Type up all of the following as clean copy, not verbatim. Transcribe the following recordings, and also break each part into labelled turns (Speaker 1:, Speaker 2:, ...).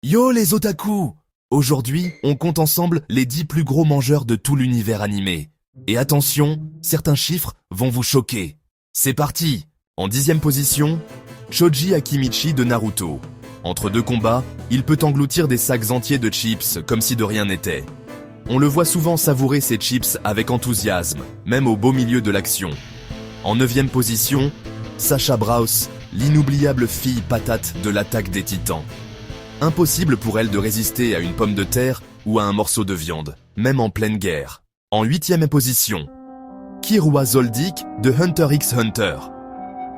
Speaker 1: Yo les otaku! Aujourd'hui, on compte ensemble les 10 plus gros mangeurs de tout l'univers animé. Et attention, certains chiffres vont vous choquer. C'est parti! En 10e position, Choji Akimichi de Naruto. Entre deux combats, il peut engloutir des sacs entiers de chips comme si de rien n'était. On le voit souvent savourer ses chips avec enthousiasme, même au beau milieu de l'action. En 9e position, Sasha Braus, l'inoubliable fille patate de l'attaque des titans. Impossible pour elle de résister à une pomme de terre ou à un morceau de viande, même en pleine guerre. En 8e position, Killua Zoldyck de Hunter x Hunter.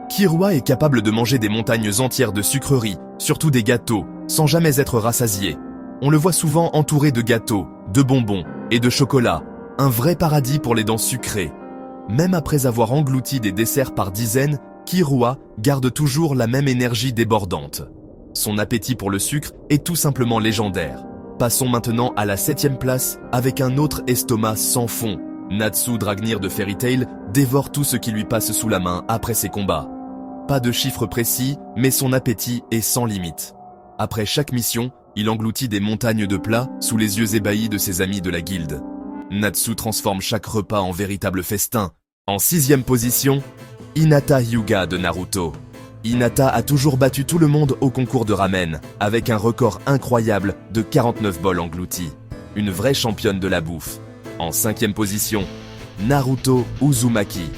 Speaker 1: Killua est capable de manger des montagnes entières de sucreries, surtout des gâteaux, sans jamais être rassasié. On le voit souvent entouré de gâteaux, de bonbons et de chocolat, un vrai paradis pour les dents sucrées. Même après avoir englouti des desserts par dizaines, Killua garde toujours la même énergie débordante. Son appétit pour le sucre est tout simplement légendaire. Passons maintenant à la 7e place avec un autre estomac sans fond. Natsu Dragnir de Fairy Tail dévore tout ce qui lui passe sous la main après ses combats. Pas de chiffres précis, mais son appétit est sans limite. Après chaque mission, il engloutit des montagnes de plats sous les yeux ébahis de ses amis de la guilde. Natsu transforme chaque repas en véritable festin. En 6e position, Hinata Hyuga de Naruto. Hinata a toujours battu tout le monde au concours de ramen, avec un record incroyable de 49 bols engloutis. Une vraie championne de la bouffe. En 5e position, Naruto Uzumaki.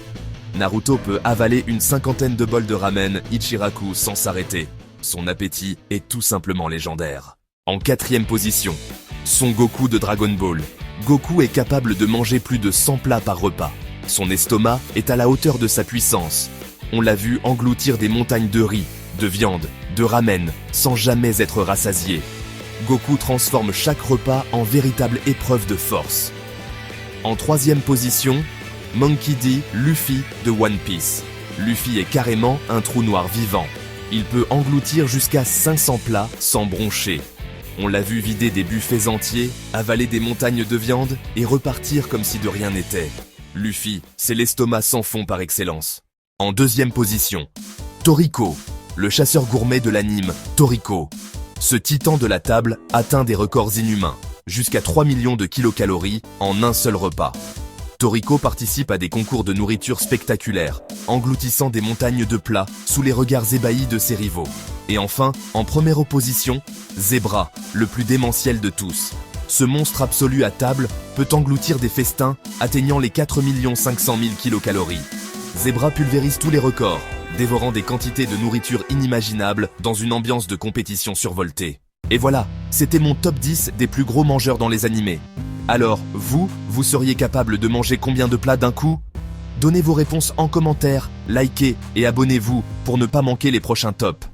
Speaker 1: Naruto peut avaler une 50aine de bols de ramen Ichiraku sans s'arrêter. Son appétit est tout simplement légendaire. En 4e position, Son Goku de Dragon Ball. Goku est capable de manger plus de 100 plats par repas. Son estomac est à la hauteur de sa puissance. On l'a vu engloutir des montagnes de riz, de viande, de ramen, sans jamais être rassasié. Goku transforme chaque repas en véritable épreuve de force. En 3e position, Monkey D. Luffy de One Piece. Luffy est carrément un trou noir vivant. Il peut engloutir jusqu'à 500 plats sans broncher. On l'a vu vider des buffets entiers, avaler des montagnes de viande et repartir comme si de rien n'était. Luffy, c'est l'estomac sans fond par excellence. En 2e position, Toriko, le chasseur gourmet de l'anime Toriko. Ce titan de la table atteint des records inhumains, jusqu'à 3 millions de kilocalories en un seul repas. Toriko participe à des concours de nourriture spectaculaires, engloutissant des montagnes de plats sous les regards ébahis de ses rivaux. Et enfin, en première opposition, Zebra, le plus démentiel de tous. Ce monstre absolu à table peut engloutir des festins atteignant les 4 500 000 kilocalories. Zebra pulvérise tous les records, dévorant des quantités de nourriture inimaginables dans une ambiance de compétition survoltée. Et voilà, c'était mon top 10 des plus gros mangeurs dans les animés. Alors, vous seriez capable de manger combien de plats d'un coup? Donnez vos réponses en commentaire, likez et abonnez-vous pour ne pas manquer les prochains tops.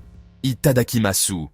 Speaker 1: Itadakimasu.